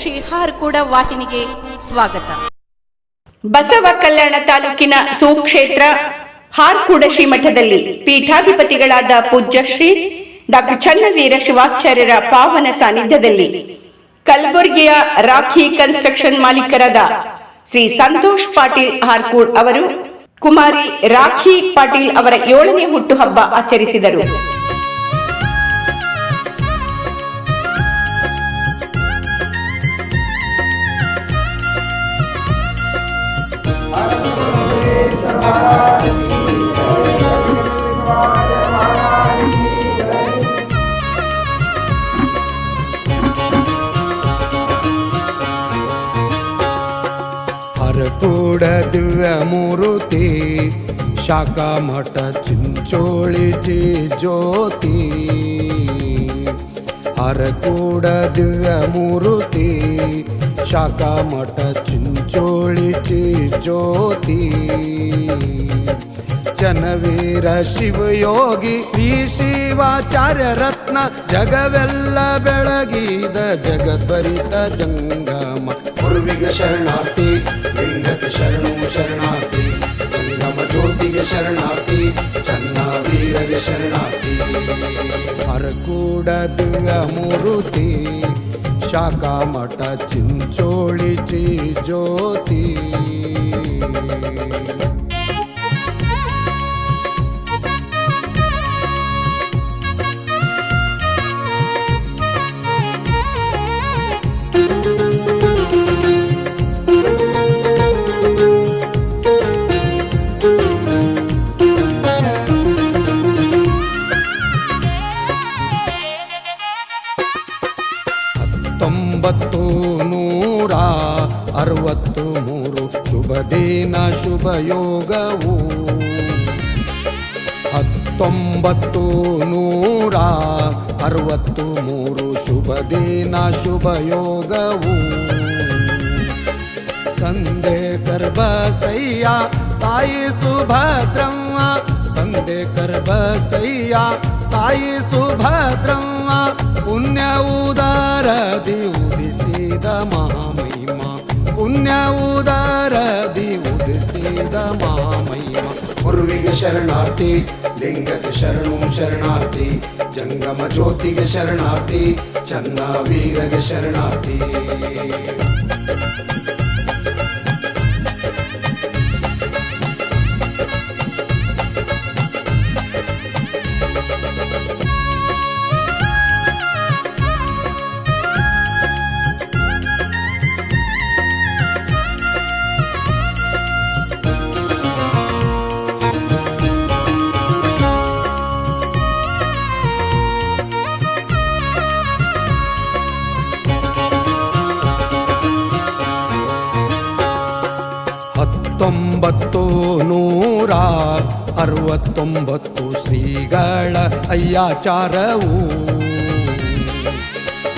ಶ್ರೀ ಹಾರ್ಕೂಡ ವಾಹಿನಿಗೆ ಸ್ವಾಗತ. ಬಸವ ಕಲ್ಯಾಣ ತಾಲೂಕಿನ ಸುಕ್ಷೇತ್ರ ಹಾರ್ಕೂಡ ಶ್ರೀಮಠದಲ್ಲಿ ಪೀಠಾಧಿಪತಿಗಳಾದ ಪೂಜ್ಯ ಶ್ರೀ ಡಾಕ್ಟರ್ ಚನ್ನವೀರ ಶಿವಾಚಾರ್ಯರ ಪಾವನ ಸಾನ್ನಿಧ್ಯದಲ್ಲಿ ಕಲಬುರಗಿಯ ರಾಖಿ ಕನ್ಸ್ಟ್ರಕ್ಷನ್ ಮಾಲೀಕರಾದ ಶ್ರೀ ಸಂತೋಷ್ ಪಾಟೀಲ್ ಹಾರ್ಕೂಡ್ ಅವರು ಕುಮಾರಿ ರಾಖಿ ಪಾಟೀಲ್ ಅವರ 7ನೇ ಹುಟ್ಟುಹಬ್ಬ ಆಚರಿಸಿದರು. हरकूड दिव्य मूर्ति शाखा मठ चिंचोळीची ज्योति. हरकूड दिव्य मूर्ति शाखा मठ चिंचोळीची ज्योति. ಚನ್ನವೀರ ಶಿವಯೋಗಿ ಶ್ರೀ ಶಿವಾಚಾರ್ಯ ರತ್ನ ಜಗವೆಲ್ಲ ಬೆಳಗಿದ ಜಗದ್ಭರಿತ ಜಂಗಮ. ಗುರುವಿಗೆ ಶರಣಾರ್ಥಿ, ಲಿಂಗಕ್ಕೆ ಶರಣು ಶರಣಾರ್ಥಿ, ಜಂಗಮ ಜ್ಯೋತಿಗೆ ಶರಣಾರ್ಥಿ, ಚನ್ನವೀರಗೆ ಶರಣಾರ್ಥಿ. ಹರಕೂಡ ದಿವ್ಯ ಮೂರ್ತಿ ಶಾಖಾ ಮಠ ಚಿಂಚೋಳಿಚಿ ಜ್ಯೋತಿ. $1963 ಶುಭ ದಿನ ಶುಭ ಯೋಗವು. 1963 ಶುಭ ದಿನ ಶುಭ ಯೋಗವು. ತಂದೆ ಗರ್ಭಸಯ್ಯ ತಾಯಿ ಸುಭದ್ರಮ್ಮ, ತಂದೆ ಗರ್ಭಸಯ್ಯ ತಾಯಿ ಸುಭದ್ರಮ್ಮ, ಪುಣ್ಯ ಉದಾರದಿ ಉದಿಸಿದ ಮಹಾಮಹಿಮ, ಪುಣ್ಯ ಉದಾರದಿ ಉದಿಸಿದ ಮಹಾಮಹಿಮ. ಗುರುವಿಗೆ ಶರಣಾರ್ಥಿ, ಲಿಂಗಕ್ಕೆ ಶರಣು ಶರಣಾರ್ಥಿ, ಜಂಗಮ ಜ್ಯೋತಿಗೆ ಶರಣಾರ್ಥಿ, ಚನ್ನವೀರಗೆ ಶರಣಾರ್ಥಿ. $1969 ಶ್ರೀಗಳ ಅಯ್ಯಾಚಾರವು.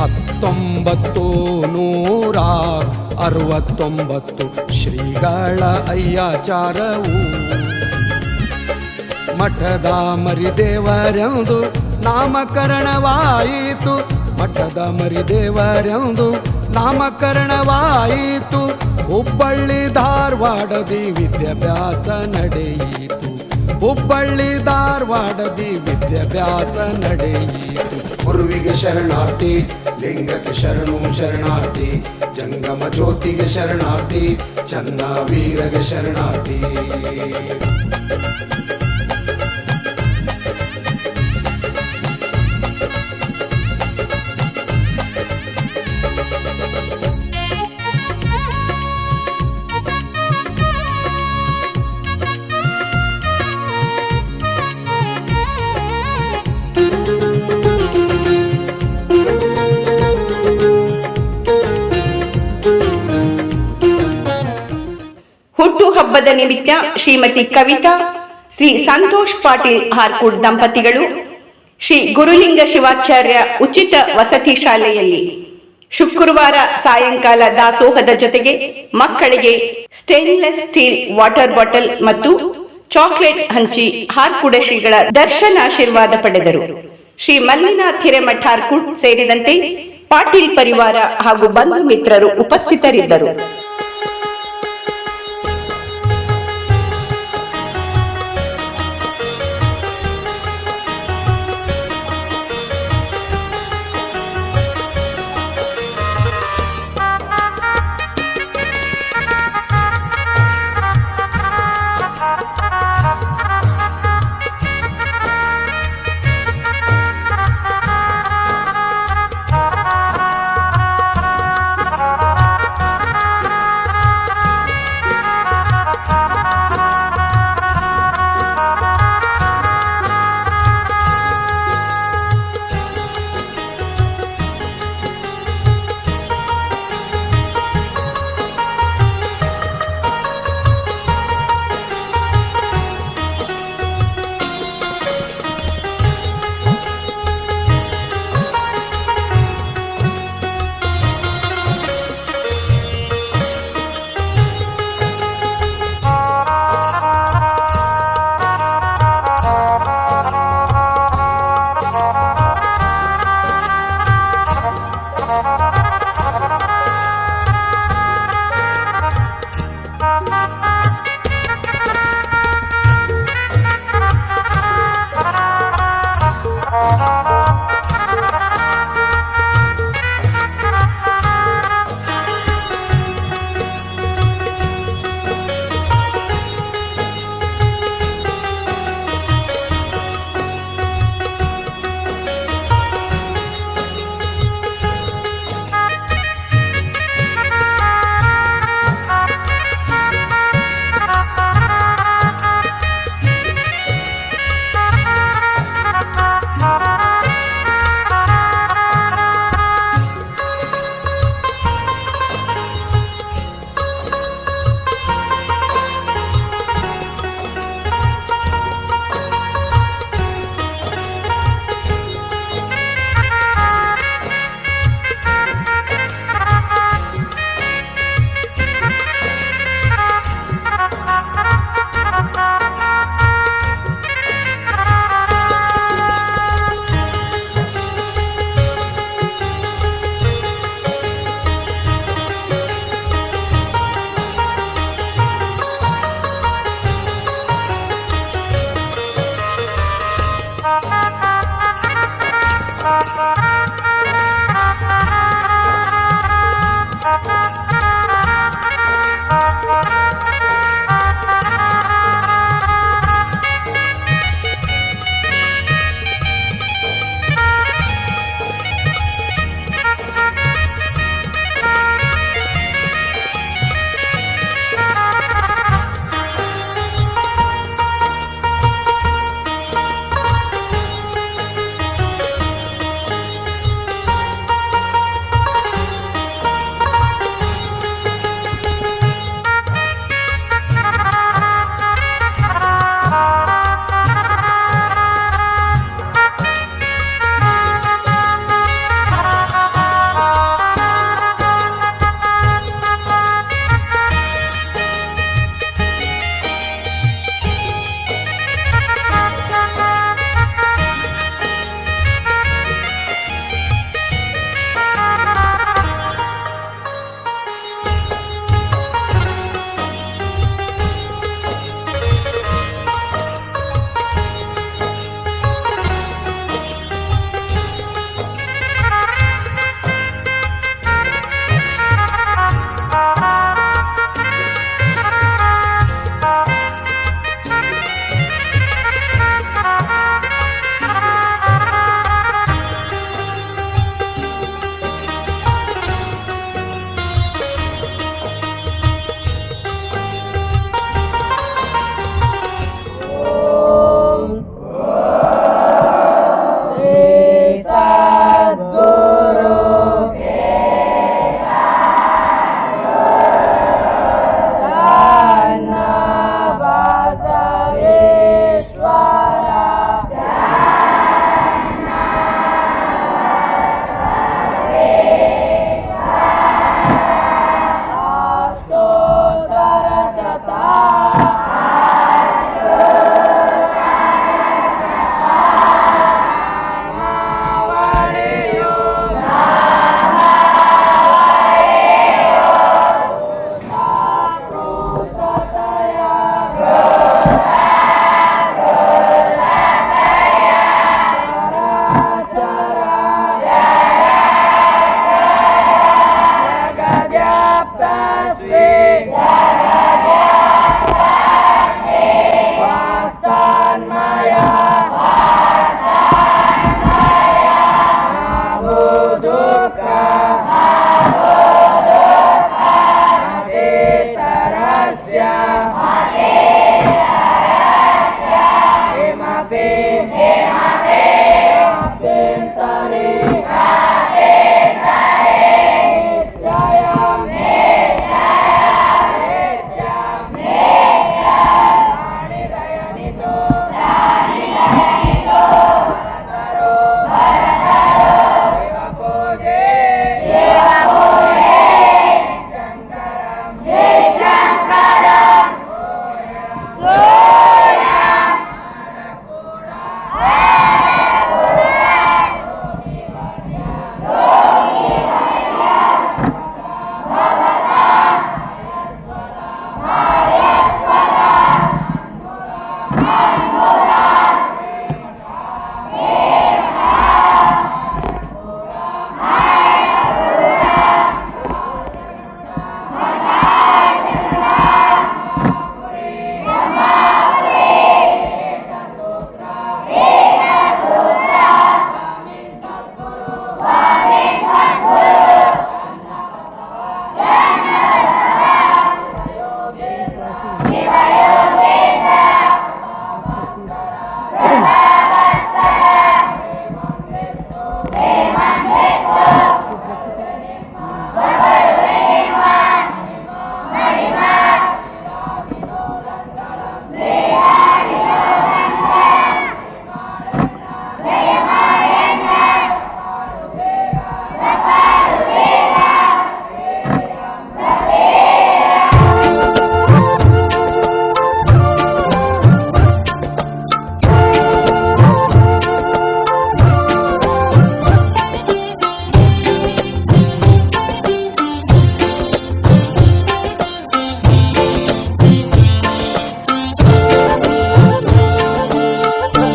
1969 ಶ್ರೀಗಳ ಅಯ್ಯಾಚಾರವು. ಮಠದ ಮರಿದೇವರೆಂದು ನಾಮಕರಣವಾಯಿತು, ಮಠದ ಮರಿದೇವರೆಂದು ನಾಮಕರಣವಾಯಿತು. ಹುಬ್ಬಳ್ಳಿ ಧಾರವಾಡದಿ ವಿದ್ಯಾಭ್ಯಾಸ ನಡೆಯಿತು, ಹುಬ್ಬಳ್ಳಿ ಧಾರವಾಡದಿ ವಿದ್ಯಾಭ್ಯಾಸ ನಡೆಯಿತು. ಗುರುವಿಗೆ ಶರಣಾರ್ಥಿ, ಲಿಂಗಕ್ಕೆ ಶರಣು ಶರಣಾರ್ಥಿ, ಜಂಗಮ ಜ್ಯೋತಿಗೆ ಶರಣಾರ್ಥಿ, ಚನ್ನವೀರಗೆ ಶರಣಾರ್ಥಿ. ಹುಟ್ಟುಹಬ್ಬದ ನಿಮಿತ್ತ ಶ್ರೀಮತಿ ಕವಿತಾ, ಶ್ರೀ ಸಂತೋಷ್ ಪಾಟೀಲ್ ಹಾರ್ಕೂಡ್ ದಂಪತಿಗಳು ಶ್ರೀ ಗುರುಲಿಂಗ ಶಿವಾಚಾರ್ಯ ಉಚಿತ ವಸತಿ ಶಾಲೆಯಲ್ಲಿ ಶುಕ್ರವಾರ ಸಾಯಂಕಾಲ ದಾಸೋಹದ ಜೊತೆಗೆ ಮಕ್ಕಳಿಗೆ ಸ್ಟೇನ್ಲೆಸ್ ಸ್ಟೀಲ್ ವಾಟರ್ ಬಾಟಲ್ ಮತ್ತು ಚಾಕ್ಲೇಟ್ ಹಂಚಿ ಹಾರ್ಕೂಡ ಶ್ರೀಗಳ ದರ್ಶನಾಶೀರ್ವಾದ ಪಡೆದರು. ಶ್ರೀ ಮಲ್ಲಿನಾಥ್ ಹಿರೇಮಠ ಹಾರ್ಕೂಡ್ ಸೇರಿದಂತೆ ಪಾಟೀಲ್ ಪರಿವಾರ ಹಾಗೂ ಬಂಧು ಮಿತ್ರರು ಉಪಸ್ಥಿತರಿದ್ದರು.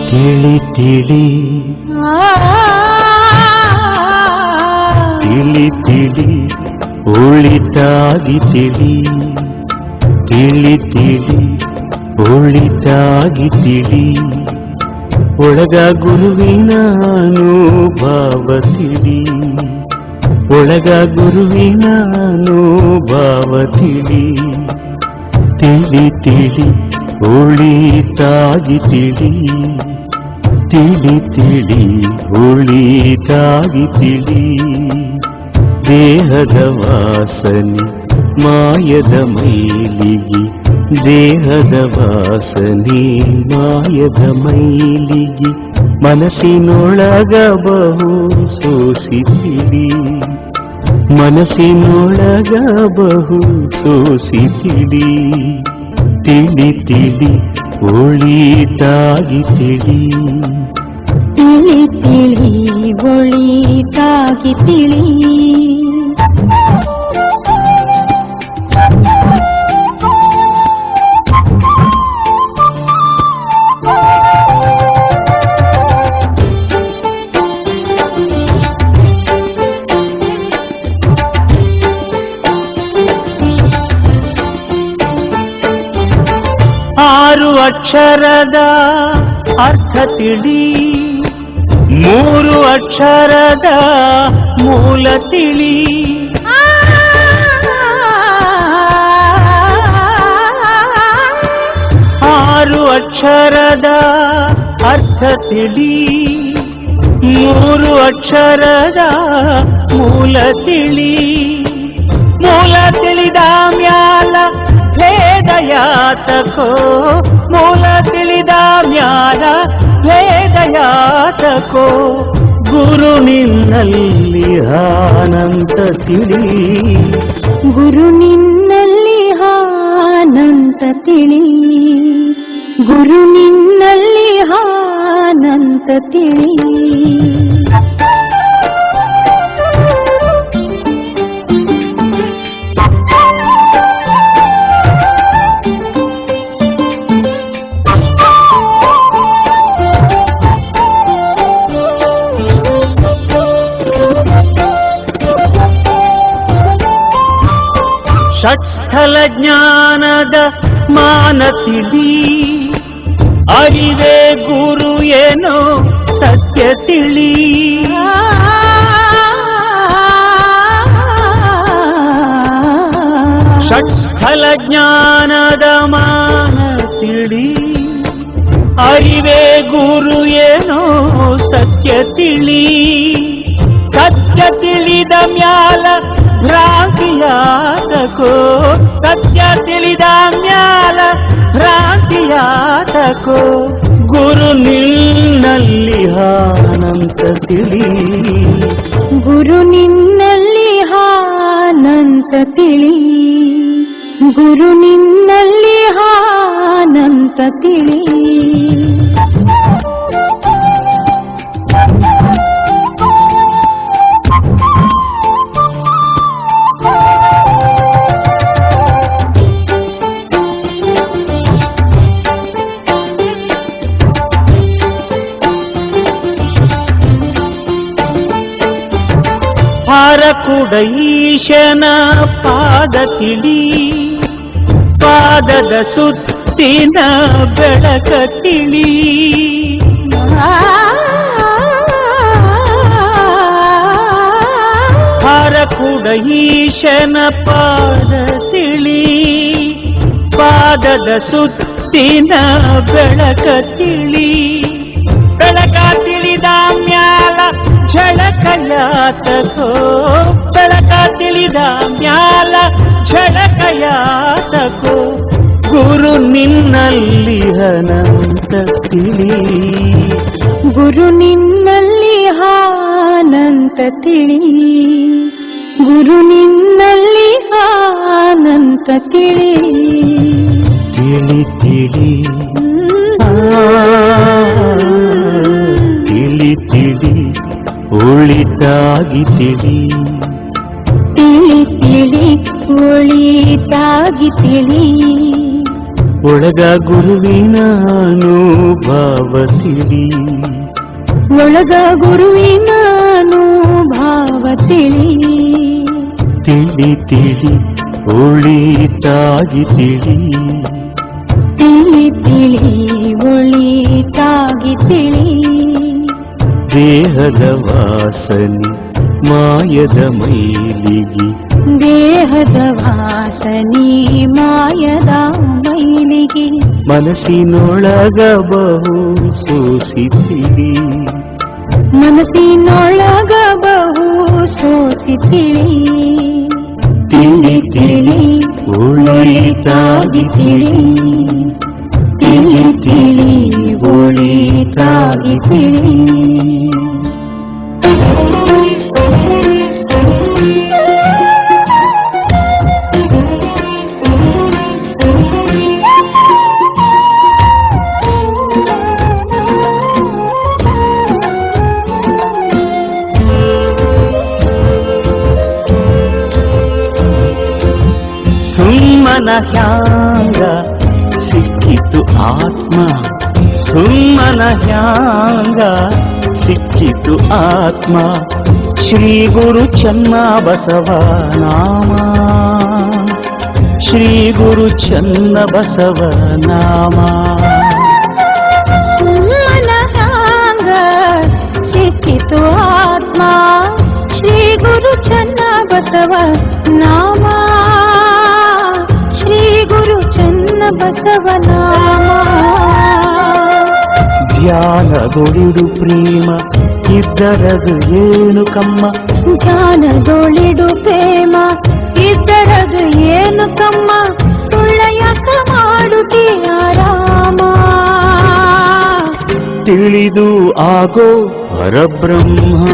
ತಿಳಿ ತಿಳಿ ತಿಳಿ ತಿಳಿ ಒಳಿತಾಗಿ ತಿಳಿ ತಿಳಿ ತಿಳಿ ಒಳಿತಾಗಿ ತಿಳಿ ಒಳಗ ಗುರುವಿನ ಅನುಭವ ತಿಳಿ ಒಳಗ ಗುರುವಿನ ಅನುಭವ ತಿಳಿ ತಿಳಿ ತಿಳಿ ಒಳಿತಾಗಿ ತಿಳಿ ತಿಳಿ ತಿಳಿ ಒಳಿತಾಗಿ ತಿಳಿ ದೇಹದ ವಾಸನೆ ಮಾಯದ ಮೈಲಿಗೆ ದೇಹದ ವಾಸನೆ ಮಾಯದ ಮೈಲಿಗೆ ಮನಸ್ಸಿನೊಳಗ ಬಹು ಸೋಸಿತಿಳಿ ಮನಸ್ಸಿನೊಳಗ ಬಹು ಸೋಸಿತಿಳಿ ತಿಳಿ ತಿಳಿ ಒಳಿತಾಗಿ ತಿಳಿ ತಿಳಿ ತಿಳಿ ಒಳಿತಾಗಿ ತಿಳಿ ಆರು ಅಕ್ಷರದ ಅರ್ಥ ತಿಳಿ ಮೂರು ಅಕ್ಷರದ ಮೂಲ ತಿಳಿ ಆರು ಅಕ್ಷರದ ಅರ್ಥ ತಿಳಿ ಮೂರು ಅಕ್ಷರದ ಮೂಲ ತಿಳಿ ಮೂಲ ತಿಳಿದ ಮ್ಯಾಲ ಭೇದ ಯಾತಕೋ ಮೂಲ ತಿಳಿದ ಮ್ಯಾಲ ಭೇದ ಯಾತಕೋ ಗುರು ನಿನ್ನಲ್ಲಿ ಆನಂದ ತಿಳಿ ಗುರು ನಿನ್ನಲ್ಲಿ ಆನಂದ ತಿಳಿ ಗುರು ನಿನ್ನಲ್ಲಿ ಆನಂದ ತಿಳಿ ಷಟ್ಸ್ಥಲ ಜ್ಞಾನದ ಮಾನ ತಿಳಿ, ಅರಿವೇ ಗುರು ಏನೋ ಸತ್ಯ ತಿಳಿ. ಷಟ್ಸ್ಥಲ ಜ್ಞಾನದ ಮಾನ ತಿಳಿ, ಅರಿವೇ ಗುರು ಏನೋ ಸತ್ಯ ತಿಳಿ. ಸತ್ಯ ತಿಳಿದ ಮ್ಯಾಲ ಭ್ರಾಂತಿಯಾತಕೋ, ಸತ್ಯ ತಿಳಿದ ಮ್ಯಾಲ ಭ್ರಾಂತಿಯಾತಕೋ. ಗುರು ನಿನ್ನಲ್ಲಿ ಹಾನಂತ ತಿಳಿ, ಗುರು ನಿನ್ನಲ್ಲಿ ಹಾನಂತ ತಿಳಿ, ಗುರು ನಿನ್ನಲ್ಲಿ ಹಾನಂತ ತಿಳಿ. ಹಾರಕುಡ ಈಶನ ಪಾದ ತಿಳಿ, ಪಾದದ ಸುತ್ತಿನ ಬೆಳಕ ತಿಳಿ. ಹಾರಕುಡ ಈಶನ ಪಾದ ತಿಳಿ, ಪಾದದ ಸುತ್ತಿನ ಬೆಳಕ ತಿಳಿ. ಬೆಳಕ ತಿಳಿದ ಮ್ಯಾಲ ಝಳಕಯಾತಕೋ, ಬೆಳಕ ತಿಳಿದ ಮ್ಯಾಲ ಝಳಕಯಾತಕೋ. ಗುರು ನಿನ್ನಲ್ಲಿ ಅನಂತ ತಿಳಿ, ಗುರು ನಿನ್ನಲ್ಲಿ ಹಾನಂತ ತಿಳಿ, ಗುರು ನಿನ್ನಲ್ಲಿ ಹಾನಂತ ತಿಳಿ. ತಿಳಿ ತಿಳಿ ತಿಳಿ ತಿಳಿ ಒಳಿತಾಗಿ ತಿಳಿ, ತಿಳಿ ತಿಳಿ ಒಳಿತಾಗಿ ತಿಳಿ. ಒಳಗ ಗುರುವಿನ ಅನುಭವ ತಿಳಿ, ಒಳಗ ಗುರುವಿನ ಅನುಭವ ತಿಳಿ. ತಿಳಿ ತಿಳಿ ಒಳಿತಾಗಿ ತಿಳಿ, ತಿಳಿ ತಿಳಿ ಒಳಿತಾಗಿ ತಿಳಿ. ದೇಹದ ವಾಸನೆ ಮಾಯದ ಮೈಲಿಗೆ, ದೇಹದ ವಾಸನೆ ಮಾಯದ ಮೈಲಿಗೆ. ಮನಸ್ಸಿನೊಳಗ ಬಹು ಸೋಸಿತಿಳಿ, ಮನಸ್ಸಿನೊಳಗ ಬಹು ಸೋಸಿತಿಳಿ. ತಿಳಿ ತಿಳಿ ಒಳಿತಾಗಿ ತಿಳಿ, ತಿಳಿ ತಿಳಿ ಒಳಿತಾಗಿ ತಿಳಿ. ಸುಮ್ಮನ ಹ್ಯಾಂಗ ಸಿಕ್ಕಿತು ಆತ್ಮ, ಸುಮ್ಮನ ಹ್ಯಾಂಗ ಸಿಕ್ಕಿತು ಆತ್ಮ. ಶ್ರೀ ಗುರು ಚನ್ನ ಬಸವ ನಾಮ, ಶ್ರೀ ಗುರು ಚನ್ನ ಬಸವ ನಾಮ. ಸುಮ್ಮನ ಹ್ಯಾಂಗ ಸಿಕ್ಕಿತು ಆತ್ಮ, ಶ್ರೀ ಗುರು ಚನ್ನ ಬಸವ ನಾಮ, ಶ್ರೀ ಗುರು ಚನ್ನ ಬಸವ ನಾಮ. ಧ್ಯಾನದೊಳಿಡು ಪ್ರೇಮ ಇದ್ದರದು ಏನು ಕಮ್ಮ, ಧ್ಯಾನದೊಳಿಡು ಪ್ರೇಮ ಇದ್ದರದು ಏನು ಕಮ್ಮ. ಸುಳ್ಳ ಯಾಕ ಮಾಡುತ್ತೀಯ ರಾಮ, ತಿಳಿದು ಆಗೋ ಪರಬ್ರಹ್ಮ.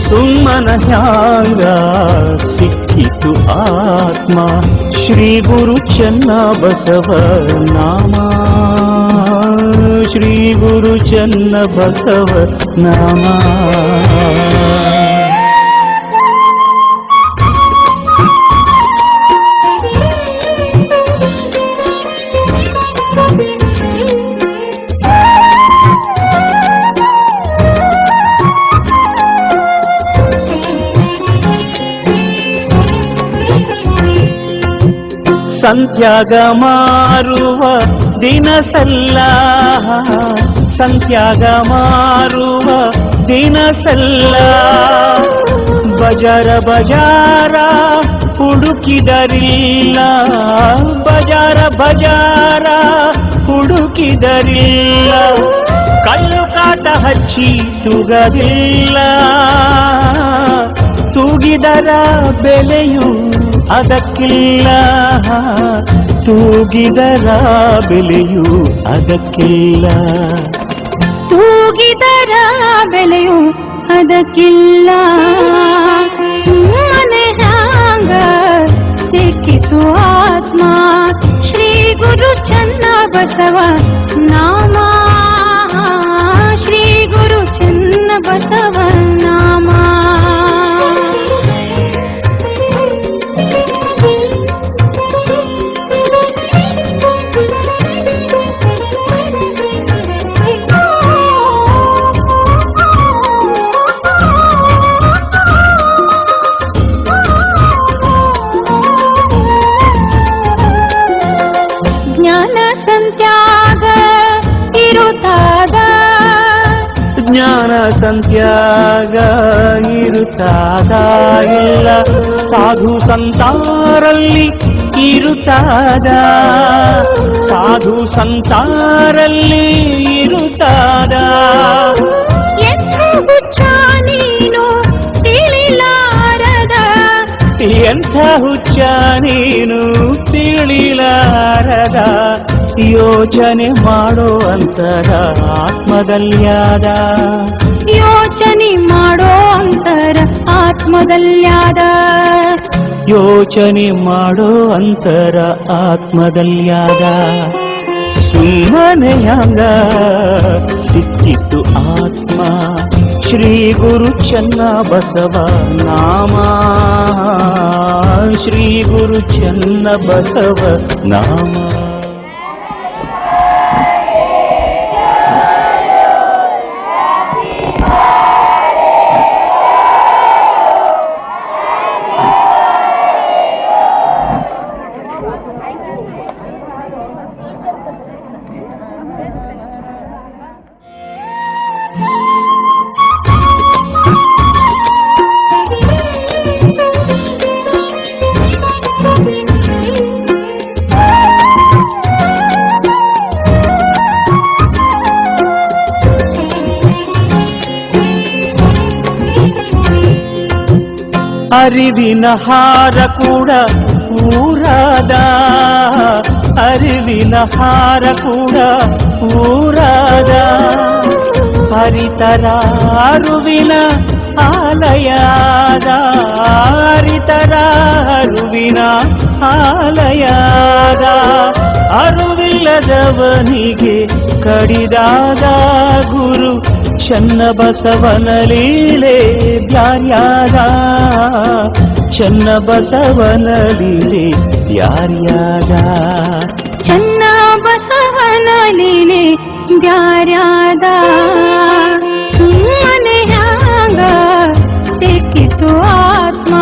ಸುಮ್ಮನ ಹ್ಯಾಂಗ ಸಿಕ್ಕಿತು ಆತ್ಮ, ಶ್ರೀ ಗುರು ಚನ್ನ ಬಸವ ನಾಮ, ಶ್ರೀ ಗುರು ಚನ್ನ ಬಸವ ನಾಮ. ಸಂತ್ಯಾಗ ಮಾರುವ ದಿನಸಲ್ಲ, ಸಂತ್ಯಾಗ ಮಾರುವ ದಿನಸಲ್ಲ. ಬಜಾರ ಬಜಾರ ಹುಡುಕಿದರಿಲ್ಲ, ಬಜಾರ ಬಜಾರ ಹುಡುಕಿದರಿಲ್ಲ. ಕಲ್ಲು ಕಾಟ ಹಚ್ಚಿ ತೂಗದಿಲ್ಲ, ತೂಗಿದರ ಬೆಲೆಯು ಅದಕ್ಕಿಲ್ಲ, ತೂಗಿದರ ಬೆಲೆಯು ಅದಕ್ಕಿಲ್ಲ. ತೂಗಿದರ ಬೆಲೆಯು ಅದಕ್ಕಿಲ್ಲ. ಸುಮ್ಮನೆ ಹ್ಯಾಂಗ ಸಿಕ್ಕಿತು ಆತ್ಮ, ಶ್ರೀ ಗುರು ಚನ್ನ ಬಸವ ನಾಮ, ಶ್ರೀ ಗುರು ಚನ್ನ ಬಸವ ನಾಮ. ಜ್ಞಾನ ಸಂತ್ಯಾಗ ಇರುತ್ತಾಗ, ಜ್ಞಾನ ಸಂತ್ಯಾಗ ಇರುತ್ತಾಗ ಇಲ್ಲ. ಸಾಧು ಸಂತಾರಲ್ಲಿ ಇರುತ್ತಾದ, ಸಾಧು ಸಂತಾರಲ್ಲಿ ಇರುತ್ತಾದ. ಎಂಥ ಹುಚ್ಚ ನೀನು ತಿಳಿಲಾರದ, ಎಂಥ ಹುಚ್ಚ ನೀನು ತಿಳಿಲಾರದ. ಯೋಚನೆ ಮಾಡೋ ಅಂತರ ಆತ್ಮದಲ್ಯಾದ, ಯೋಚನೆ ಮಾಡೋ ಅಂತರ ಆತ್ಮದಲ್ಯಾದ. ಯೋಚನೆ ಮಾಡೋ ಅಂತರ ಆತ್ಮದಲ್ಯಾದ. ಸುಮ್ಮನೆ ಹಂಗ ಸಿಕ್ಕಿತ್ತು ಆತ್ಮ, ಶ್ರೀ ಗುರು ಚನ್ನ ಬಸವ ನಾಮ, ಶ್ರೀ ಗುರು ಚನ್ನ ಬಸವ ನಾಮ. ಅರಿವಿನ ಹಾರ ಕೂಡ ಊರಾದ, ಅರಿವಿನ ಹಾರ ಕೂಡ ಊರಾದ. ಹರಿತರ ಅರುವಿನ ಆಲಯಾದ, ಹರಿತರ ಅರುವಿನ ಆಲಯಾದ. ಅರುವಿಲ್ಲದವನಿಗೆ ಕಡಿದಾದ ಗುರು ಚನ್ನ ಬಸವನ ಲೀಲೆ ಬ್ಯಾರ್ಯಾದ, ಚನ್ನ ಬಸವನ ಲೀಲೆ ಬ್ಯಾರ್ಯಾದ. ಚನ್ನ ಬಸವನ ಲೀಲೆ ಬ್ಯಾರ್ಯಾದ. ಸುಮ್ಮನೆ ಹ್ಯಾಂಗ ಸಿಕ್ಕಿತು ಆತ್ಮ,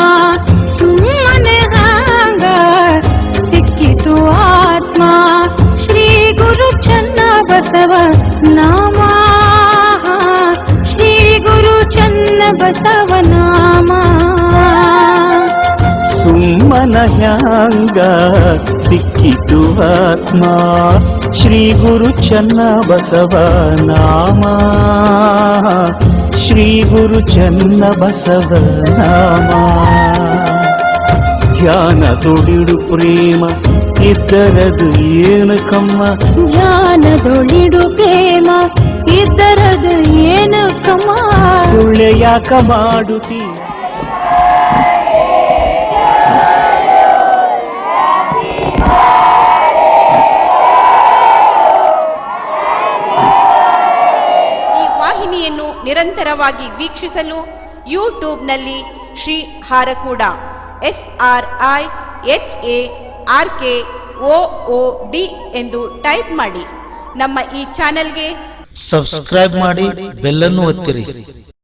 ಸುಮ್ಮನೆ ಹ್ಯಾಂಗ ಸಿಕ್ಕಿತು ಆತ್ಮ. ಶ್ರೀ ಗುರು ಚನ್ನ ಬಸವ ನಾಮ, ಶ್ರೀ ಗುರು ಚನ್ನ ಬಸವ ನಾಮ. ಸುಮ್ಮನ ಹ್ಯಾಂಗ ಸಿಕ್ಕಿತು ಆತ್ಮ, ಶ್ರೀ ಗುರು ಚನ್ನ ಬಸವ ನಾಮ, ಶ್ರೀ ಗುರು ಚನ್ನ ಬಸವ ನಾಮ. ಧ್ಯಾನ ತೊಡಿಡು ಪ್ರೇಮ ಇದ್ದರದು ಏನು ಕಮ್ಮ, ಧ್ಯಾನದೊಳಿಡು ಪ್ರೇಮ ಇದ್ದರದು ಏನು ಕಮ್ಮ. ಸುಳ್ಳೆ ಯಾಕ ಮಾಡುತ್ತೀ ಈ ವಾಹಿನಿಯನ್ನು ನಿರಂತರವಾಗಿ ವೀಕ್ಷಿಸಲು ಯೂಟ್ಯೂಬ್ನಲ್ಲಿ ಶ್ರೀ ಹಾರಕೂಡ SRIHARKOOD ಎಂದು ಟೈಪ್ ಮಾಡಿ. ನಮ್ಮ ಈ ಚಾನೆಲ್ಗೆ ಸಬ್ಸ್ಕ್ರೈಬ್ ಮಾಡಿ, ಬೆಲ್ಲನ್ನು ಒತ್ತಿರಿ.